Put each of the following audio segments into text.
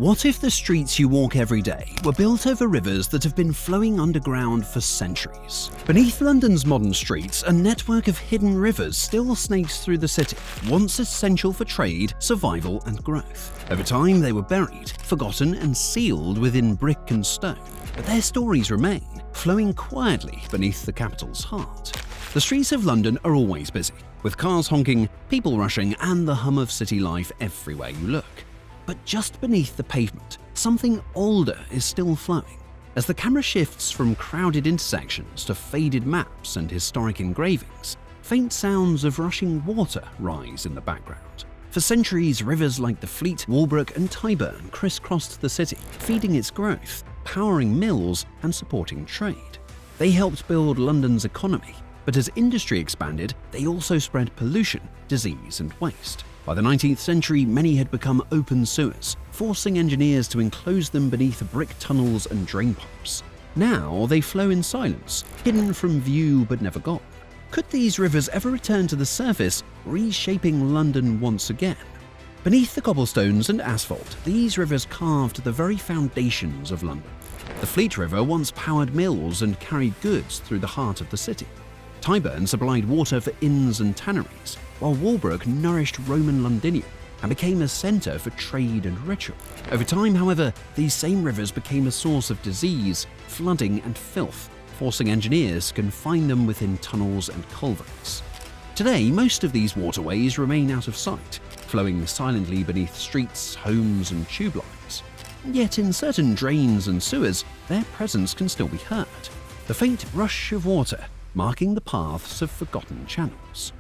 What if the streets you walk every day were built over rivers that have been flowing underground for centuries? Beneath London's modern streets, a network of hidden rivers still snakes through the city, once essential for trade, survival and growth. Over time, they were buried, forgotten and sealed within brick and stone. But their stories remain, flowing quietly beneath the capital's heart. The streets of London are always busy, with cars honking, people rushing and the hum of city life everywhere you look. But just beneath the pavement, something older is still flowing. As the camera shifts from crowded intersections to faded maps and historic engravings, faint sounds of rushing water rise in the background. For centuries, rivers like the Fleet, Walbrook and Tyburn crisscrossed the city, feeding its growth, powering mills and supporting trade. They helped build London's economy, but as industry expanded, they also spread pollution, disease and waste. By the 19th century, many had become open sewers, forcing engineers to enclose them beneath brick tunnels and drain pipes. Now they flow in silence, hidden from view but never gone. Could these rivers ever return to the surface, reshaping London once again? Beneath the cobblestones and asphalt, these rivers carved the very foundations of London. The Fleet River once powered mills and carried goods through the heart of the city. Tyburn supplied water for inns and tanneries, while Walbrook nourished Roman Londinium and became a centre for trade and ritual. Over time, however, these same rivers became a source of disease, flooding and filth, forcing engineers to confine them within tunnels and culverts. Today, most of these waterways remain out of sight, flowing silently beneath streets, homes and tube lines. Yet in certain drains and sewers, their presence can still be heard. The faint rush of water marking the paths of forgotten channels.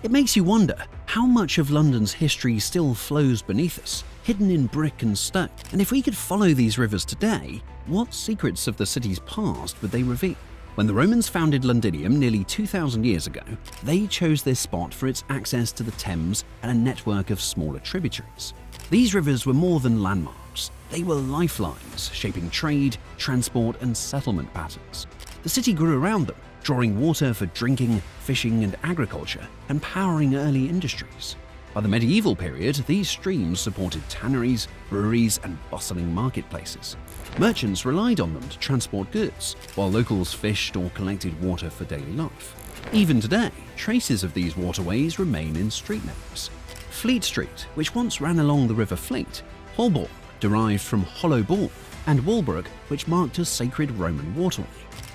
It makes you wonder how much of London's history still flows beneath us, hidden in brick and stone. And if we could follow these rivers today, what secrets of the city's past would they reveal? When the Romans founded Londinium nearly 2,000 years ago, they chose this spot for its access to the Thames and a network of smaller tributaries. These rivers were more than landmarks. They were lifelines, shaping trade, transport and settlement patterns. The city grew around them, drawing water for drinking, fishing and agriculture, and powering early industries. By the medieval period, these streams supported tanneries, breweries and bustling marketplaces. Merchants relied on them to transport goods, while locals fished or collected water for daily life. Even today, traces of these waterways remain in street names. Fleet Street, which once ran along the River Fleet, Holborn, derived from Hollow Bourne, and Walbrook, which marked a sacred Roman waterway.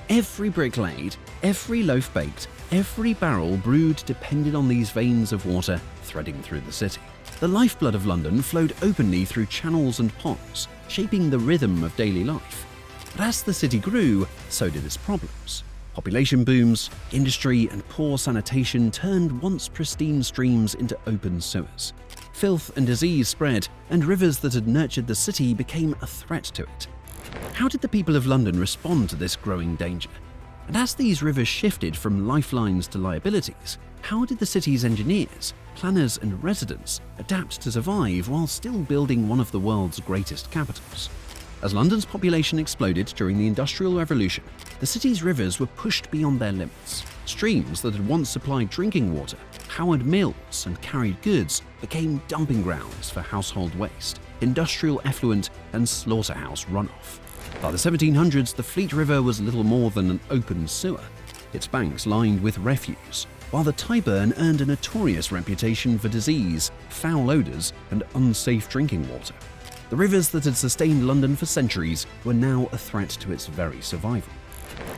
Every brick laid, every loaf baked, every barrel brewed depended on these veins of water threading through the city. The lifeblood of London flowed openly through channels and ponds, shaping the rhythm of daily life. But as the city grew, so did its problems. Population booms, industry and poor sanitation turned once pristine streams into open sewers. Filth and disease spread, and rivers that had nurtured the city became a threat to it. How did the people of London respond to this growing danger? And as these rivers shifted from lifelines to liabilities, how did the city's engineers, planners and residents adapt to survive while still building one of the world's greatest capitals? As London's population exploded during the Industrial Revolution, the city's rivers were pushed beyond their limits. Streams that had once supplied drinking water, powered mills and carried goods became dumping grounds for household waste, industrial effluent and slaughterhouse runoff. By the 1700s, the Fleet River was little more than an open sewer, its banks lined with refuse, while the Tyburn earned a notorious reputation for disease, foul odours and unsafe drinking water. The rivers that had sustained London for centuries were now a threat to its very survival.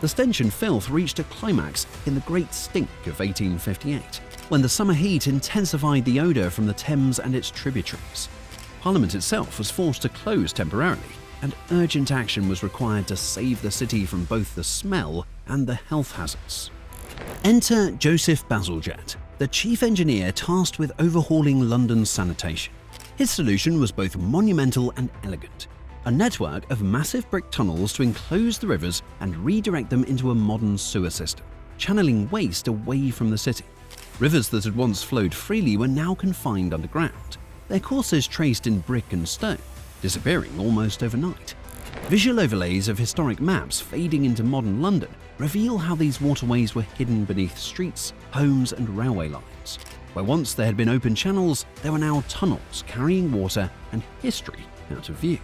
The stench and filth reached a climax in the Great Stink of 1858, when the summer heat intensified the odour from the Thames and its tributaries. Parliament itself was forced to close temporarily, and urgent action was required to save the city from both the smell and the health hazards. Enter Joseph Bazalgette, the chief engineer tasked with overhauling London's sanitation. His solution was both monumental and elegant: a network of massive brick tunnels to enclose the rivers and redirect them into a modern sewer system, channeling waste away from the city. Rivers that had once flowed freely were now confined underground, their courses traced in brick and stone, disappearing almost overnight. Visual overlays of historic maps fading into modern London reveal how these waterways were hidden beneath streets, homes and railway lines. Where once there had been open channels, there were now tunnels carrying water and history out of view.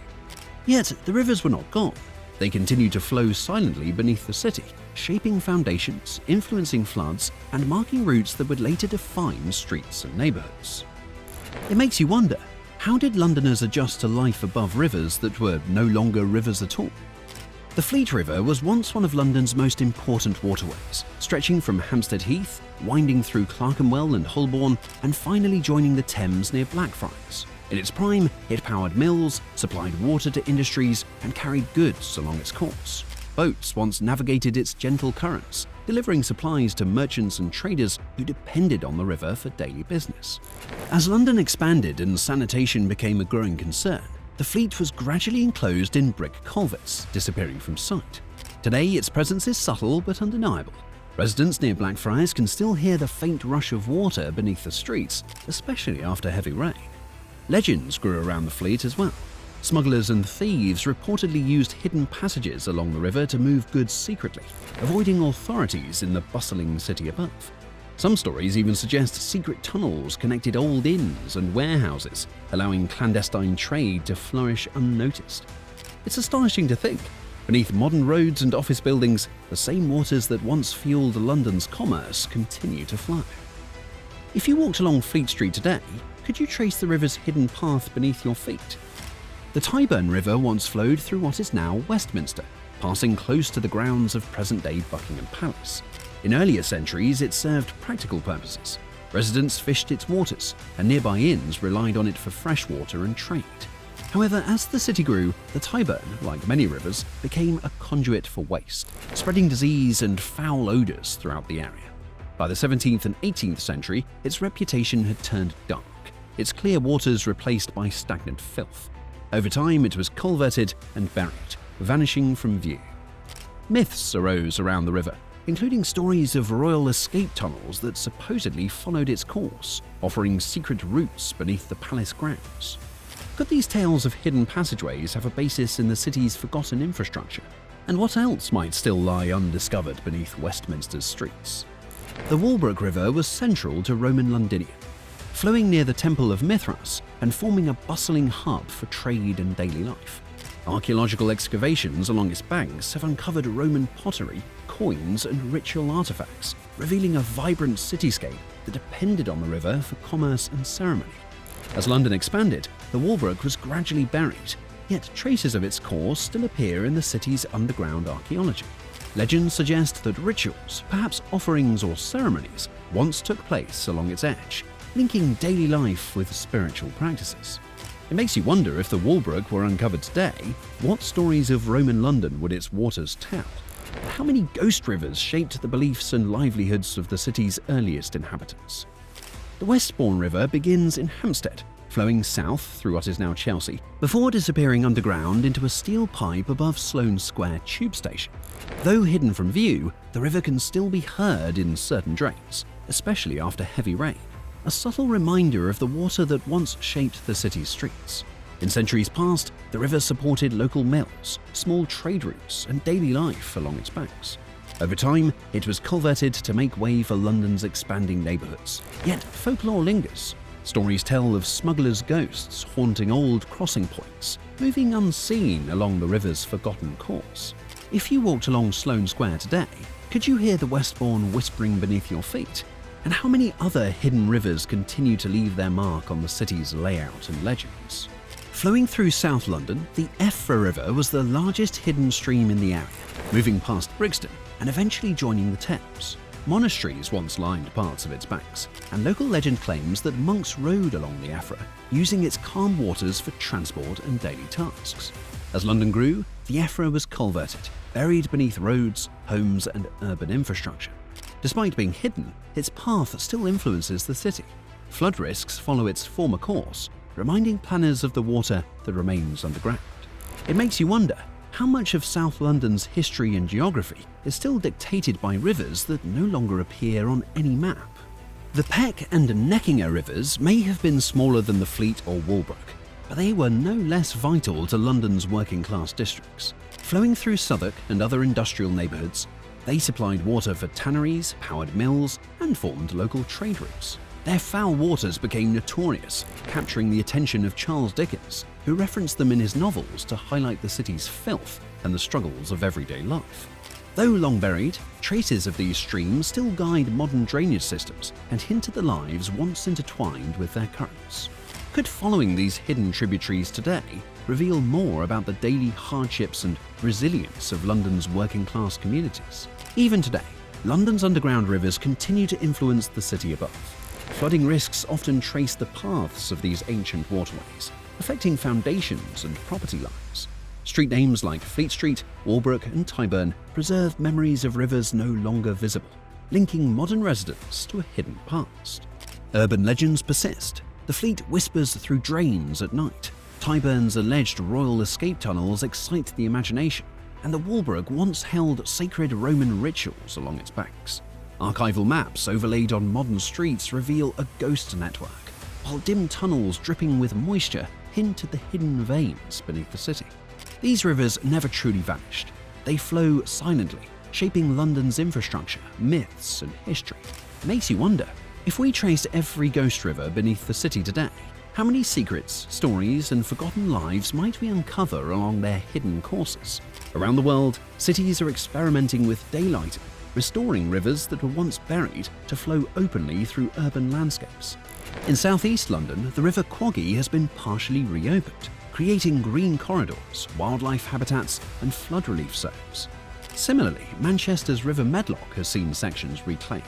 Yet, the rivers were not gone. They continued to flow silently beneath the city, shaping foundations, influencing floods, and marking routes that would later define streets and neighbourhoods. It makes you wonder, how did Londoners adjust to life above rivers that were no longer rivers at all? The Fleet River was once one of London's most important waterways, stretching from Hampstead Heath, winding through Clerkenwell and Holborn, and finally joining the Thames near Blackfriars. In its prime, it powered mills, supplied water to industries, and carried goods along its course. Boats once navigated its gentle currents, delivering supplies to merchants and traders who depended on the river for daily business. As London expanded and sanitation became a growing concern, the fleet was gradually enclosed in brick culverts, disappearing from sight. Today, its presence is subtle but undeniable. Residents near Blackfriars can still hear the faint rush of water beneath the streets, especially after heavy rain. Legends grew around the fleet as well. Smugglers and thieves reportedly used hidden passages along the river to move goods secretly, avoiding authorities in the bustling city above. Some stories even suggest secret tunnels connected old inns and warehouses, allowing clandestine trade to flourish unnoticed. It's astonishing to think, beneath modern roads and office buildings, the same waters that once fueled London's commerce continue to flow. If you walked along Fleet Street today, could you trace the river's hidden path beneath your feet? The Tyburn River once flowed through what is now Westminster, passing close to the grounds of present-day Buckingham Palace. In earlier centuries, it served practical purposes. Residents fished its waters, and nearby inns relied on it for fresh water and trade. However, as the city grew, the Tyburn, like many rivers, became a conduit for waste, spreading disease and foul odours throughout the area. By the 17th and 18th century, its reputation had turned dark, its clear waters replaced by stagnant filth. Over time, it was culverted and buried, vanishing from view. Myths arose around the river, including stories of royal escape tunnels that supposedly followed its course, offering secret routes beneath the palace grounds. Could these tales of hidden passageways have a basis in the city's forgotten infrastructure? And what else might still lie undiscovered beneath Westminster's streets? The Walbrook River was central to Roman Londinium, flowing near the Temple of Mithras and forming a bustling hub for trade and daily life. Archaeological excavations along its banks have uncovered Roman pottery, coins, and ritual artifacts, revealing a vibrant cityscape that depended on the river for commerce and ceremony. As London expanded, the Walbrook was gradually buried, yet traces of its course still appear in the city's underground archaeology. Legends suggest that rituals, perhaps offerings or ceremonies, once took place along its edge, linking daily life with spiritual practices. It makes you wonder, if the Walbrook were uncovered today, what stories of Roman London would its waters tell? How many ghost rivers shaped the beliefs and livelihoods of the city's earliest inhabitants? The Westbourne River begins in Hampstead, flowing south through what is now Chelsea, before disappearing underground into a steel pipe above Sloane Square tube station. Though hidden from view, the river can still be heard in certain drains, especially after heavy rain, a subtle reminder of the water that once shaped the city's streets. In centuries past, the river supported local mills, small trade routes, and daily life along its banks. Over time, it was culverted to make way for London's expanding neighbourhoods. Yet folklore lingers. Stories tell of smugglers' ghosts haunting old crossing points, moving unseen along the river's forgotten course. If you walked along Sloane Square today, could you hear the Westbourne whispering beneath your feet? And how many other hidden rivers continue to leave their mark on the city's layout and legends? Flowing through South London, the Effra River was the largest hidden stream in the area, moving past Brixton and eventually joining the Thames. Monasteries once lined parts of its banks, and local legend claims that monks rode along the Effra, using its calm waters for transport and daily tasks. As London grew, the Effra was culverted, buried beneath roads, homes, and urban infrastructure. Despite being hidden, its path still influences the city. Flood risks follow its former course, reminding planners of the water that remains underground. It makes you wonder, how much of South London's history and geography is still dictated by rivers that no longer appear on any map? The Peck and Neckinger rivers may have been smaller than the Fleet or Walbrook, but they were no less vital to London's working-class districts. Flowing through Southwark and other industrial neighbourhoods, they supplied water for tanneries, powered mills, and formed local trade routes. Their foul waters became notorious, capturing the attention of Charles Dickens, who referenced them in his novels to highlight the city's filth and the struggles of everyday life. Though long buried, traces of these streams still guide modern drainage systems and hint at the lives once intertwined with their currents. Could following these hidden tributaries today reveal more about the daily hardships and resilience of London's working-class communities? Even today, London's underground rivers continue to influence the city above. Flooding risks often trace the paths of these ancient waterways, affecting foundations and property lines. Street names like Fleet Street, Walbrook and Tyburn preserve memories of rivers no longer visible, linking modern residents to a hidden past. Urban legends persist. The Fleet whispers through drains at night. Tyburn's alleged royal escape tunnels excite the imagination, and the Walbrook once held sacred Roman rituals along its banks. Archival maps overlaid on modern streets reveal a ghost network, while dim tunnels dripping with moisture hint at the hidden veins beneath the city. These rivers never truly vanished. They flow silently, shaping London's infrastructure, myths, and history. It makes you wonder, if we traced every ghost river beneath the city today, how many secrets, stories, and forgotten lives might we uncover along their hidden courses? Around the world, cities are experimenting with daylighting, restoring rivers that were once buried to flow openly through urban landscapes. In southeast London, the River Quaggy has been partially reopened, creating green corridors, wildlife habitats, and flood relief zones. Similarly, Manchester's River Medlock has seen sections reclaimed,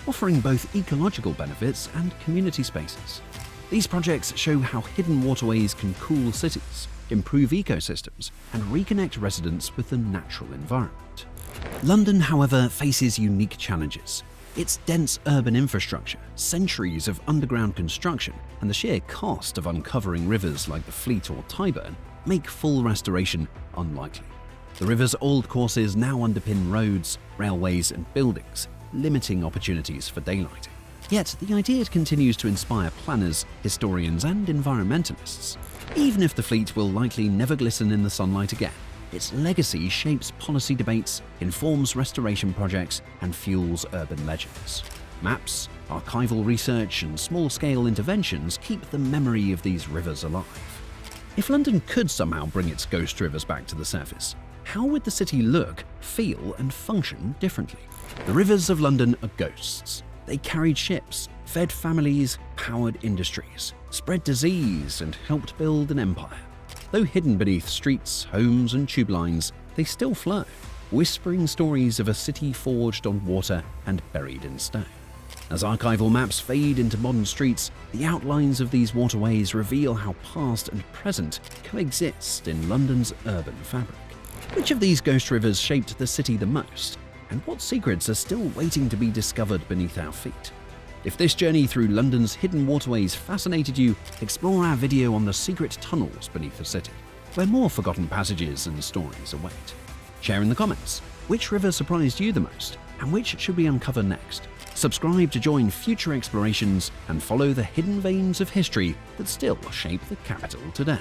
offering both ecological benefits and community spaces. These projects show how hidden waterways can cool cities, improve ecosystems, and reconnect residents with the natural environment. London, however, faces unique challenges. Its dense urban infrastructure, centuries of underground construction, and the sheer cost of uncovering rivers like the Fleet or Tyburn make full restoration unlikely. The river's old courses now underpin roads, railways, and buildings, limiting opportunities for daylighting. Yet, the idea continues to inspire planners, historians, and environmentalists. Even if the Fleet will likely never glisten in the sunlight again, its legacy shapes policy debates, informs restoration projects, and fuels urban legends. Maps, archival research, and small-scale interventions keep the memory of these rivers alive. If London could somehow bring its ghost rivers back to the surface, how would the city look, feel, and function differently? The rivers of London are ghosts. They carried ships, fed families, powered industries, spread disease, and helped build an empire. Though hidden beneath streets, homes, and tube lines, they still flow, whispering stories of a city forged on water and buried in stone. As archival maps fade into modern streets, the outlines of these waterways reveal how past and present coexist in London's urban fabric. Which of these ghost rivers shaped the city the most? And what secrets are still waiting to be discovered beneath our feet? If this journey through London's hidden waterways fascinated you, explore our video on the secret tunnels beneath the city, where more forgotten passages and stories await. Share in the comments, which river surprised you the most, and which should we uncover next? Subscribe to join future explorations and follow the hidden veins of history that still shape the capital today.